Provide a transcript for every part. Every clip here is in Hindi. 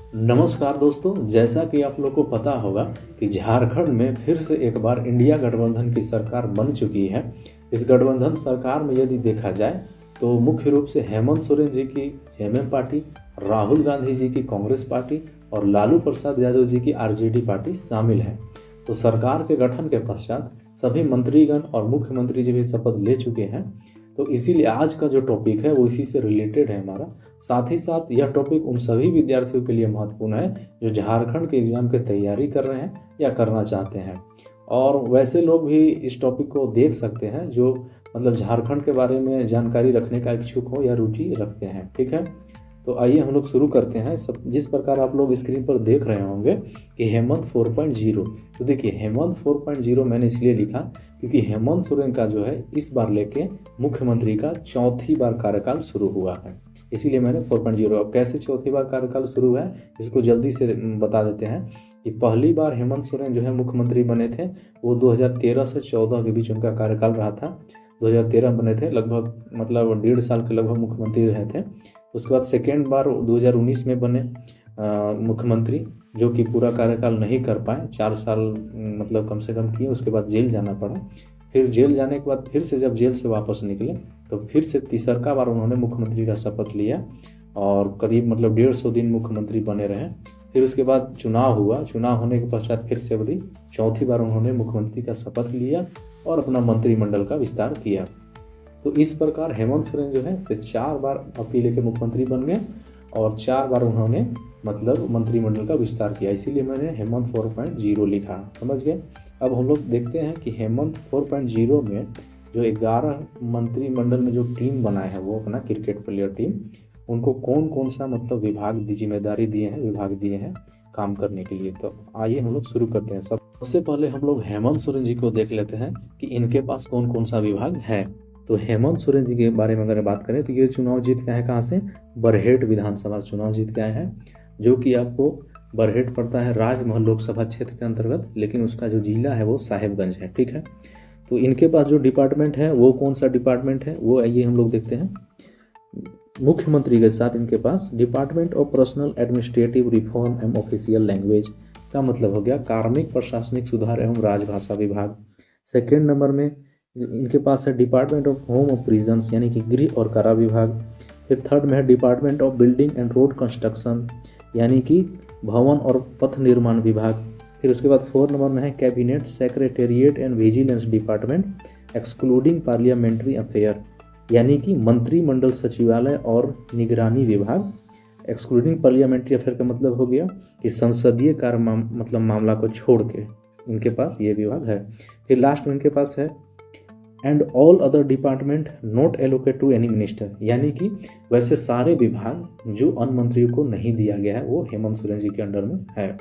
नमस्कार दोस्तों, जैसा कि आप लोग को पता होगा कि झारखंड में फिर से एक बार इंडिया गठबंधन की सरकार बन चुकी है। इस गठबंधन सरकार में यदि देखा जाए तो मुख्य रूप से हेमंत सोरेन जी की जेएमएम पार्टी, राहुल गांधी जी की कांग्रेस पार्टी और लालू प्रसाद यादव जी की आरजेडी पार्टी शामिल है। तो सरकार के गठन के पश्चात सभी मंत्रीगण और मुख्यमंत्री जी भी शपथ ले चुके हैं। तो इसीलिए आज का जो टॉपिक है वो इसी से रिलेटेड है हमारा। साथ ही साथ यह टॉपिक उन सभी विद्यार्थियों के लिए महत्वपूर्ण है जो झारखंड के एग्जाम की तैयारी कर रहे हैं या करना चाहते हैं। और वैसे लोग भी इस टॉपिक को देख सकते हैं जो मतलब झारखंड के बारे में जानकारी रखने का इच्छुक हो या रुचि रखते हैं। ठीक है, तो आइए हम लोग शुरू करते हैं। सब जिस प्रकार आप लोग स्क्रीन पर देख रहे होंगे कि हेमंत 4.0, तो देखिए हेमंत 4.0 मैंने इसलिए लिखा क्योंकि हेमंत सोरेन का जो है इस बार लेके मुख्यमंत्री का चौथी बार कार्यकाल शुरू हुआ है, इसीलिए मैंने 4.0। अब कैसे चौथी बार कार्यकाल शुरू हुआ है इसको जल्दी से बता देते हैं कि पहली बार हेमंत सोरेन जो है मुख्यमंत्री बने थे वो 2013 से 14 के बीच उनका कार्यकाल रहा था। 2013 बने थे, लगभग मतलब 1.5 साल के लगभग मुख्यमंत्री रहे थे। उसके बाद सेकेंड बार 2019 में बने मुख्यमंत्री, जो कि पूरा कार्यकाल नहीं कर पाए, 4 साल मतलब कम से कम किए। उसके बाद जेल जाना पड़ा। फिर जेल जाने के बाद फिर से जब जेल से वापस निकले तो फिर से तीसरा बार उन्होंने मुख्यमंत्री का शपथ लिया और करीब मतलब 150 दिन मुख्यमंत्री बने रहे। फिर उसके बाद चुनाव हुआ। चुनाव होने के पश्चात फिर से अवधि चौथी बार उन्होंने मुख्यमंत्री का शपथ लिया और अपना मंत्रिमंडल का विस्तार किया। तो इस प्रकार हेमंत सोरेन जो है 4 बार अपील के मुख्यमंत्री बन गए और 4 बार उन्होंने मतलब मंत्रिमंडल का विस्तार किया, इसीलिए मैंने हेमंत 4.0 लिखा। समझ गए। अब हम लोग देखते हैं कि हेमंत 4.0 में जो 11 मंत्रिमंडल में जो टीम बनाए हैं वो अपना क्रिकेट प्लेयर टीम, उनको कौन कौन सा मतलब विभाग जिम्मेदारी दिए हैं, विभाग दिए हैं काम करने के लिए। तो आइए हम लोग शुरू करते हैं। सबसे पहले हम लोग हेमंत सोरेन जी को देख लेते हैं कि इनके पास कौन कौन सा विभाग है। तो हेमंत सोरेन जी के बारे में अगर बात करें तो ये चुनाव जीत के आए कहाँ से, बरहेट विधानसभा चुनाव जीत के आए हैं, जो कि आपको बरहेट पड़ता है राजमहल लोकसभा क्षेत्र के अंतर्गत, लेकिन उसका जो जिला है वो साहेबगंज है। ठीक है, तो इनके पास जो डिपार्टमेंट है वो कौन सा डिपार्टमेंट है वो आइए हम लोग देखते हैं। मुख्यमंत्री के साथ इनके पास department of personnel administrative reform and official language, इसका मतलब हो गया कार्मिक प्रशासनिक सुधार एवं राजभाषा विभाग। सेकेंड नंबर में इनके पास है department of home of prisons यानी कि गृह और कारा विभाग। फिर थर्ड में है department of building and road construction यानी कि भवन और पथ निर्माण विभाग। फिर उसके बाद 4 नंबर में है cabinet secretariat and vigilance department excluding parliamentary affair यानी कि मंत्रिमंडल सचिवालय और निगरानी विभाग। एक्सक्लूडिंग पार्लियामेंट्री अफेयर का मतलब हो गया कि संसदीय कार्य मतलब मामला को छोड़ के इनके पास ये विभाग है। फिर लास्ट में इनके पास है and all other department not allocate to any minister यानी कि वैसे सारे विभाग जो अन्य मंत्रियों को नहीं दिया गया है वो हेमंत सोरेन जी के अंडर में है।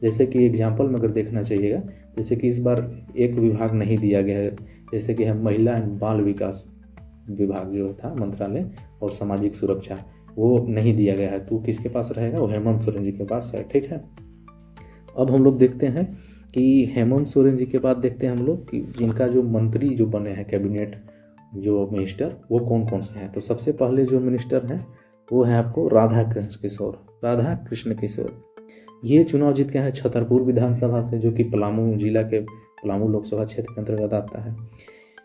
जैसे कि एग्जाम्पल में अगर देखना चाहिएगा, जैसे कि इस बार एक विभाग नहीं दिया गया है, जैसे कि है महिला एंड बाल विकास विभाग जो था मंत्रालय और सामाजिक सुरक्षा, वो नहीं दिया गया है, तो किसके पास रहेगा, वो हेमंत सोरेन जी के पास है। ठीक है, अब हम लोग देखते हैं कि हेमंत सोरेन जी के बाद देखते हैं हम लोग कि जिनका जो मंत्री जो बने हैं कैबिनेट जो मिनिस्टर वो कौन कौन से हैं। तो सबसे पहले जो मिनिस्टर हैं वो है आपको राधा कृष्ण किशोर। ये चुनाव जीत के हैं छतरपुर विधानसभा से, जो कि पलामू जिला के पलामू लोकसभा क्षेत्र के अंतर्गत आता है।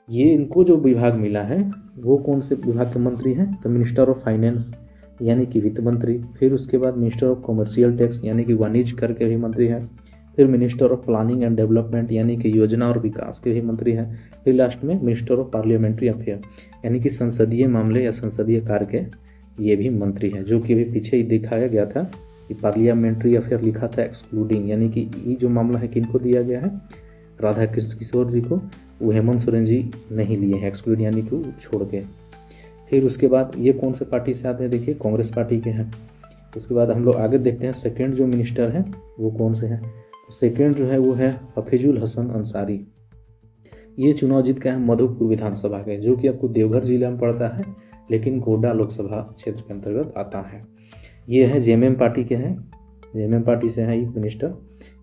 ये इनको जो विभाग मिला है वो कौन से विभाग के मंत्री हैं, तो मिनिस्टर ऑफ फाइनेंस यानी कि वित्त मंत्री। फिर उसके बाद मिनिस्टर ऑफ कॉमर्शियल टैक्स यानी कि वाणिज्य कर के भी मंत्री हैं। फिर minister of planning and development यानी कि योजना और विकास के भी मंत्री हैं। फिर लास्ट में मिनिस्टर ऑफ पार्लियामेंट्री अफेयर यानी कि संसदीय मामले या संसदीय कार्य के ये भी मंत्री हैं, जो कि अभी पीछे ही दिखाया गया था कि पार्लियामेंट्री अफेयर लिखा था एक्सक्लूडिंग यानी कि ये जो मामला है किनको दिया गया है, राधा कृष्ण किशोर जी को, वो हेमंत सोरेन जी नहीं लिए हैं, एक्सक्लूड यानी कि छोड़ के। फिर उसके बाद ये कौन से पार्टी से आते हैं, देखिए कांग्रेस पार्टी के हैं। उसके बाद हम लोग आगे देखते हैं सेकेंड जो मिनिस्टर हैं वो कौन से हैं। सेकेंड जो है वो है हफीजुल हसन अंसारी। ये चुनाव जीत के हैं मधुपुर विधानसभा के, जो कि आपको देवघर जिला में पड़ता है लेकिन गोड्डा लोकसभा क्षेत्र के अंतर्गत आता है। ये है जेएमएम पार्टी के हैं, जेएमएम पार्टी से हैं ये मिनिस्टर।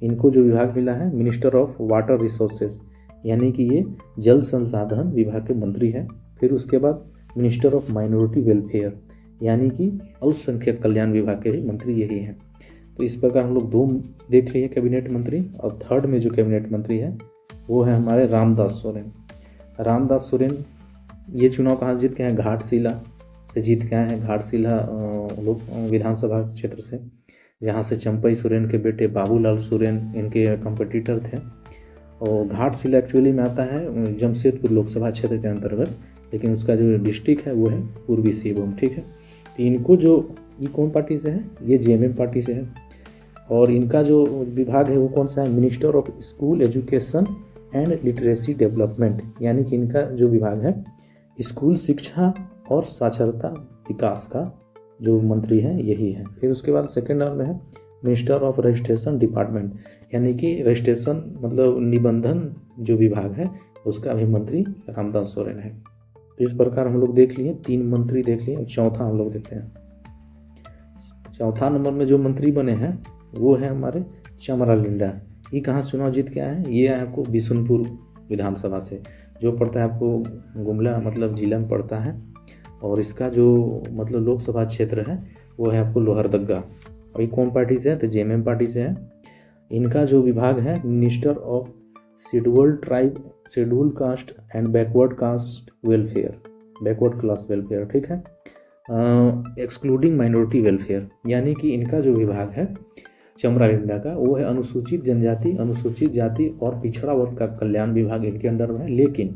इनको जो विभाग मिला है मिनिस्टर ऑफ वाटर रिसोर्सेज यानी कि ये जल संसाधन विभाग के मंत्री हैं। फिर उसके बाद मिनिस्टर ऑफ माइनॉरिटी वेलफेयर यानी कि अल्पसंख्यक कल्याण विभाग के भी मंत्री यही हैं। तो इस प्रकार हम लोग 2 देख लिए कैबिनेट मंत्री, और थर्ड में जो कैबिनेट मंत्री है वो है हमारे रामदास सोरेन। रामदास सोरेन ये चुनाव कहाँ जीत के हैं? घाटशिला से जीत के आए हैं। घाटशिला लोक विधानसभा क्षेत्र से, जहाँ से चंपई सोरेन के बेटे बाबूलाल सोरेन इनके कंपटीटर थे। और घाटशिला एक्चुअली में आता है जमशेदपुर लोकसभा क्षेत्र के अंतर्गत, लेकिन उसका जो डिस्ट्रिक्ट है वो है पूर्वी सिंहभूम। ठीक है, तो इनको जो ये कौन पार्टी से है? ये जेएमएम पार्टी से है। और इनका जो विभाग है वो कौन सा है? Minister of school education and literacy development, यानी कि इनका जो विभाग है स्कूल शिक्षा और साक्षरता विकास का जो मंत्री है यही है। फिर उसके बाद सेकेंड नंबर में है मिनिस्टर ऑफ रजिस्ट्रेशन डिपार्टमेंट, यानी कि रजिस्ट्रेशन मतलब निबंधन जो विभाग है उसका भी मंत्री रामदास सोरेन है। तो इस प्रकार हम लोग देख लिए 3 मंत्री देख लिए। चौथा हम लोग देखते हैं। चौथा नंबर में जो मंत्री बने हैं वो है हमारे चमरा लिंडा। ये कहाँ से चुनाव जीत के आए हैं? ये है आपको बिशुनपुर विधानसभा से, जो पड़ता है आपको गुमला मतलब जिला में पड़ता है। और इसका जो मतलब लोकसभा क्षेत्र है वो है आपको लोहरदगा। और ये कौन पार्टी से है? तो जेएमएम पार्टी से है। इनका जो विभाग है minister of scheduled tribe, scheduled caste and backward caste welfare, backward class welfare. ठीक है, एक्सक्लूडिंग माइनॉरिटी वेलफेयर, यानी कि इनका जो विभाग है चमरा लिंडा का वो है अनुसूचित जनजाति, अनुसूचित जाति और पिछड़ा वर्ग का कल्याण विभाग इनके अंडर में है, लेकिन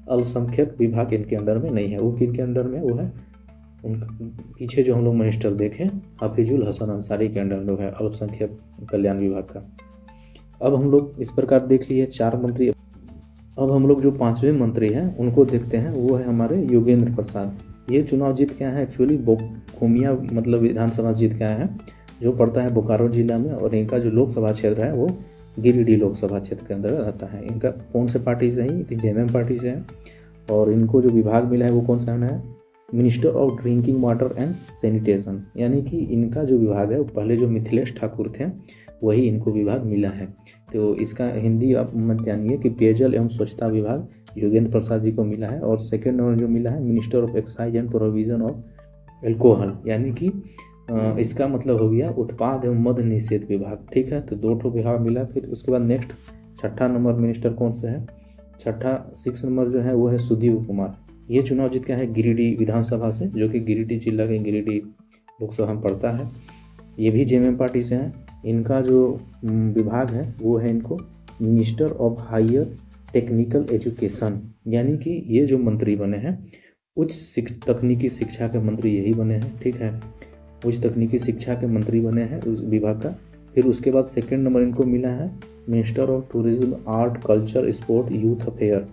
अल्पसंख्यक विभाग इनके अंडर में नहीं है। वो किनके अंडर में? वो है उन पीछे जो हम लोग मिनिस्टर देखें हाफिजुल हसन अंसारी के अंडर में है अल्पसंख्यक कल्याण विभाग का। अब हम लोग इस प्रकार देख लिए 4 मंत्री। अब हम लोग जो 5वें मंत्री हैं उनको देखते हैं, वो है हमारे योगेंद्र प्रसाद। ये चुनाव जीत के आए हैं एक्चुअली बोकोमिया मतलब विधानसभा जीत के आए हैं, जो पड़ता है बोकारो जिला में। और इनका जो लोकसभा क्षेत्र है वो गिरिडीह लोकसभा क्षेत्र के अंदर रहता है। इनका कौन से पार्टी से है? जेएमएम पार्टी से है। और इनको जो विभाग मिला है वो कौन सा है? Minister of drinking water and sanitation, यानी कि इनका जो विभाग है वो पहले जो मिथिलेश ठाकुर थे वही इनको विभाग मिला है। तो इसका हिंदी आप मत जानिए कि पेयजल एवं स्वच्छता विभाग योगेंद्र प्रसाद जी को मिला है। और सेकेंड नंबर जो मिला है minister of excise and provision of alcohol, यानी कि इसका मतलब हो गया उत्पाद एवं मद निषेध विभाग। ठीक है, तो 2 विभाग मिला। फिर उसके बाद नेक्स्ट 6ठा नंबर मिनिस्टर कौन सा है? 6 नंबर जो है वो है सुधीर कुमार। ये चुनाव जीत के है गिरिडीह विधानसभा से, जो कि गिरिडीह जिला के गिरिडीह लोकसभा में पड़ता है। ये भी जेएमएम पार्टी से है। इनका जो विभाग है वो है इनको minister of higher technical education, यानी कि ये जो मंत्री बने हैं उच्च तकनीकी शिक्षा के मंत्री यही बने हैं। ठीक है, उच्च तकनीकी शिक्षा के मंत्री बने हैं उस विभाग का। फिर उसके बाद सेकंड नंबर इनको मिला है minister of tourism, art, culture, sport, youth affair.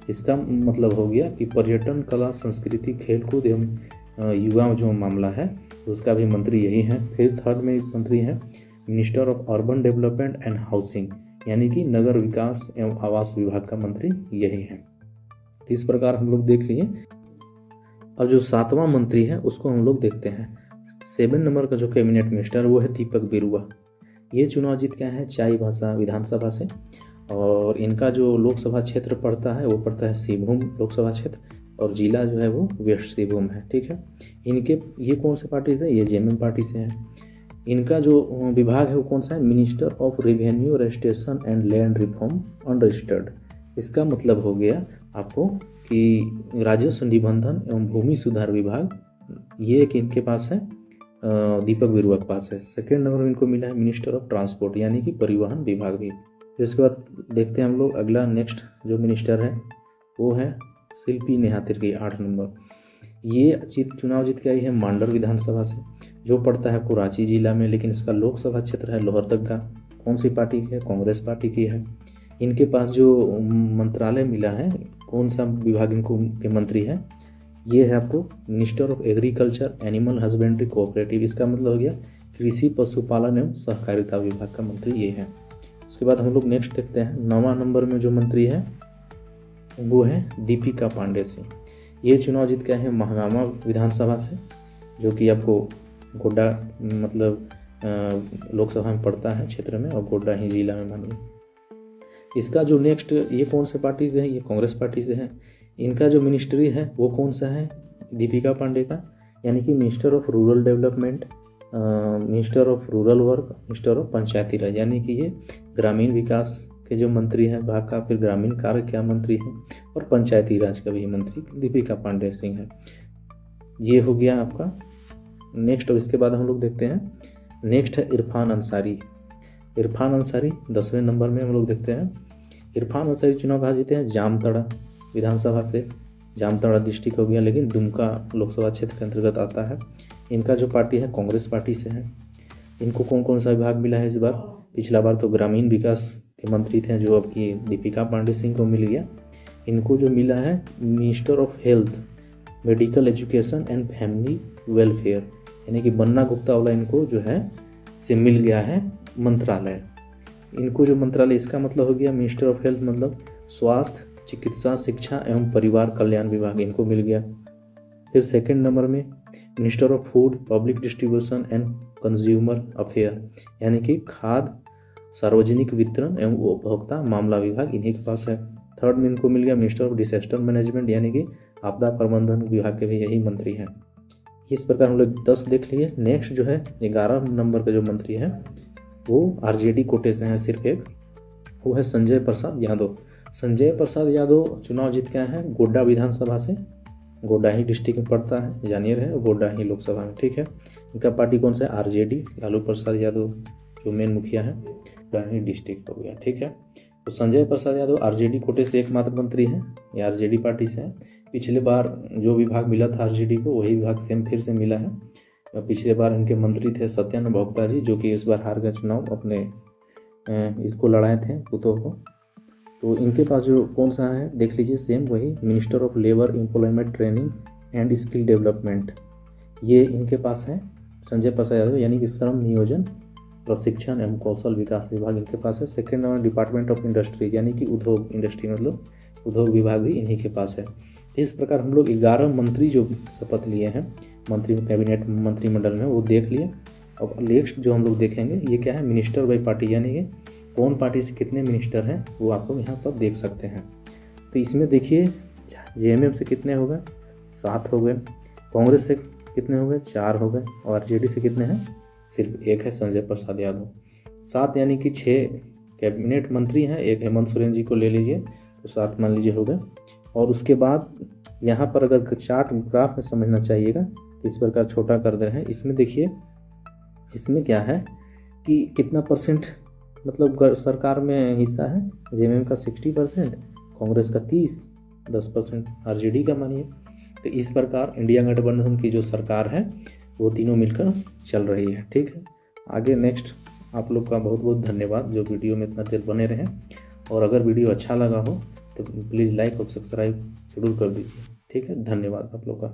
इसका मतलब हो गया कि पर्यटन, कला, संस्कृति, खेलकूद एवं युवा जो मामला है उसका भी मंत्री यही है। फिर थर्ड में मंत्री हैं minister of urban development and housing, यानी कि नगर विकास एवं आवास विभाग का मंत्री यही है। तो इस प्रकार हम लोग देख लिए। अब जो 7वां मंत्री है उसको हम लोग देखते हैं। 7 नंबर का जो कैबिनेट मिनिस्टर वो है दीपक बिरुआ। ये चुनाव जीत के आए हैं चाईबासा विधानसभा से। और इनका जो लोकसभा क्षेत्र पड़ता है वो पड़ता है सिंहभूम लोकसभा क्षेत्र, और जिला जो है वो वेस्ट सिंहभूम है। ठीक है, इनके ये कौन से पार्टी से? ये जेएमएम पार्टी से है। इनका जो विभाग है वो कौन सा है? Minister of revenue, registration and land reform unregistered. इसका मतलब हो गया आपको कि राजस्व निबंधन एवं भूमि सुधार विभाग ये एक इनके पास है, दीपक बिरुआ के पास है। सेकेंड नंबर में इनको मिला है मिनिस्टर ऑफ ट्रांसपोर्ट, यानी कि परिवहन विभाग भी। फिर उसके बाद देखते हैं हम लोग अगला नेक्स्ट जो मिनिस्टर है वो है शिल्पी नेहा तिर्की, 8 नंबर। ये चुनाव जीत के आई है मांडर विधानसभा से, जो पड़ता है कराची जिला में, लेकिन इसका लोकसभा क्षेत्र है लोहरदगा। कौन सी पार्टी की है? कांग्रेस पार्टी की है। इनके पास जो मंत्रालय मिला है, कौन सा विभाग इनको के मंत्री है? ये है आपको minister of agriculture, animal husbandry, cooperative. इसका मतलब हो गया कृषि, पशुपालन एवं सहकारिता विभाग का मंत्री ये है। उसके बाद हम लोग नेक्स्ट देखते हैं 9वां नंबर में जो मंत्री है वो है दीपिका पांडे सिंह। ये चुनाव जीत के आए हैं महागामा विधानसभा से, जो कि आपको गोड्डा मतलब लोकसभा में पड़ता है क्षेत्र में, और गोड्डा ही जिला में मानिए। इसका जो नेक्स्ट ये कौन से पार्टी से है? ये कांग्रेस पार्टी से है। इनका जो मिनिस्ट्री है वो कौन सा है? दीपिका पांडे का, यानी कि minister of rural development, minister of rural work, minister of Panchayati Raj, यानी कि ये ग्रामीण विकास के जो मंत्री हैं विभाग का, फिर ग्रामीण कार्य क्या मंत्री हैं, और पंचायती राज का भी मंत्री दीपिका पांडे सिंह है। ये हो गया आपका नेक्स्ट। और इसके बाद हम लोग देखते हैं नेक्स्ट है इरफान अंसारी। इरफान अंसारी 10वें नंबर में हम लोग देखते हैं। इरफान अंसारी चुनाव कहाँ जीते हैं? जामताड़ा विधानसभा से। जामताड़ा डिस्ट्रिक्ट हो गया, लेकिन दुमका लोकसभा क्षेत्र के अंतर्गत आता है। इनका जो पार्टी है कांग्रेस पार्टी से है। इनको कौन कौन सा विभाग मिला है इस बार? पिछला बार तो ग्रामीण विकास के मंत्री थे, जो अब की दीपिका पांडे सिंह को मिल गया। इनको जो मिला है minister of health, medical education and family welfare, यानी कि बन्ना गुप्ता वाला इनको जो है से मिल गया है मंत्रालय। इनको जो मंत्रालय, इसका मतलब हो गया मिनिस्टर ऑफ हेल्थ मतलब स्वास्थ्य, चिकित्सा, शिक्षा एवं परिवार कल्याण विभाग इनको मिल गया। फिर सेकंड नंबर में minister of food, public distribution and consumer affair, यानी कि खाद्य, सार्वजनिक वितरण एवं उपभोक्ता मामला विभाग इन्हीं के पास है। थर्ड में इनको मिल गया मिनिस्टर ऑफ डिजास्टर मैनेजमेंट, यानी कि आपदा प्रबंधन विभाग के भी यही मंत्री हैं। इस प्रकार हम लोग 10 देख लिए। नेक्स्ट जो है 11 नंबर का जो मंत्री है वो आरजेडी कोटे से हैं सिर्फ एक, वो है संजय प्रसाद यादव। संजय प्रसाद यादव चुनाव जीत के आए हैं गोड्डा विधानसभा से। गोड्डा ही डिस्ट्रिक्ट में पड़ता है, जानिए रहे, गोड्डा ही लोकसभा में, ठीक है। इनका पार्टी कौन सा है? आरजेडी, लालू प्रसाद यादव जो मेन मुखिया है, गोड्डा ही डिस्ट्रिक्ट हो गया, ठीक है। तो संजय प्रसाद यादव आरजेडी कोटे से एकमात्र मंत्री हैं, ये आरजेडी पार्टी से है। पिछले बार जो विभाग मिला था आरजेडी को, वही विभाग सेम फिर से मिला है। पिछले बार इनके मंत्री थे सत्यानंद भोक्ता जी, जो कि इस बार हार गए चुनाव, अपने इसको लड़ाए थे पुतों को। तो इनके पास जो कौन सा है देख लीजिए, सेम वही minister of labour, employment, training and skill development, ये इनके पास है संजय प्रसाद यादव, यानी कि श्रम नियोजन, प्रशिक्षण एवं कौशल विकास विभाग इनके पास है। Second number department of industry, यानी कि उद्योग, इंडस्ट्री मतलब उद्योग विभाग भी इन्हीं के पास है। इस प्रकार हम लोग 11 मंत्री जो शपथ लिए हैं मंत्री कैबिनेट मंत्रिमंडल में, वो देख लिए। अब नेक्स्ट जो हम लोग देखेंगे ये क्या है? मिनिस्टर बाई पार्टी, यानी कि कौन पार्टी से कितने मिनिस्टर हैं वो आप लोग यहाँ पर देख सकते हैं। तो इसमें देखिए जेएमएम से कितने हो गए? 7 हो गए। कांग्रेस से कितने हो गए? 4 हो गए। और आरजेडी से कितने हैं? सिर्फ एक है, संजय प्रसाद यादव। 7 यानी कि 6 कैबिनेट मंत्री हैं, एक हेमंत सोरेन जी को ले लीजिए तो 7 मान लीजिए हो गए। और उसके बाद यहाँ पर अगर चार्ट ग्राफ में समझना चाहिएगा तो इस प्रकार छोटा कर दे रहे हैं। इसमें देखिए, इसमें क्या है कि कितना परसेंट मतलब सरकार में हिस्सा है? जेएमएम का 60%, कांग्रेस का 30, 10% आरजेडी का मानिए। तो इस प्रकार इंडिया गठबंधन की जो सरकार है वो तीनों मिलकर चल रही है, ठीक है। आगे नेक्स्ट आप लोग का बहुत बहुत धन्यवाद जो वीडियो में इतना देर बने रहें। और अगर वीडियो अच्छा लगा हो तो प्लीज़ लाइक और सब्सक्राइब जरूर कर दीजिए, ठीक है। धन्यवाद आप लोग का।